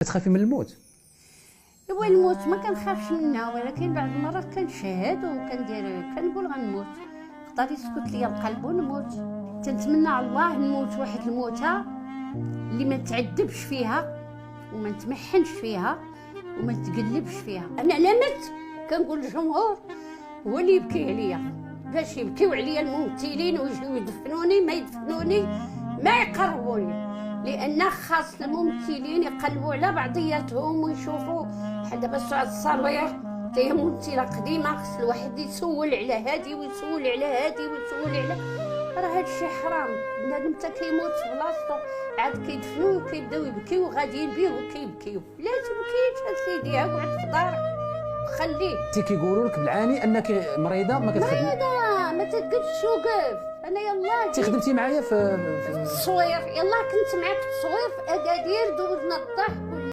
كتخافي من الموت؟ ايوا الموت ما كنخافش منها، ولكن بعض المرات كنشهد كنقول غنموت، يقدر يسكت ليا القلب ونموت. تنتمنى على الله نموت واحد الموتة اللي ما نتعذبش فيها وما نتمحنش فيها وما نتقلبش فيها. انا لمت كنقول للجمهور هو اللي يبكي عليا، باش يبكيو عليا الممثلين ويجيو يدفنوني ما يدفنوني ما يقربوني، لان خاص الممثلين يقلبوا على بعضياتهم ويشوفوا. بحال دابا سعاد الصالوير حتى هي ممثله قديمه، خاص الواحد يسول على هادي ويسول على هادي ويسول على، راه هادشي حرام. بنادم حتى كيموت في بلاصتو عاد كيدفنوه وكيبداو يبكيو غاديين بيه وكيبكيو. لا تبكيش اسيدي، اقعد في دارك وخليه. انت كيقولوا لك بالعاني انك مريضه ما كتخدمي. مريضه ما تقدش توقف. انا يلاه خدمتي معايا في التصوير، يلاه كنت معاك في التصوير في اكادير، دوزنا الضحك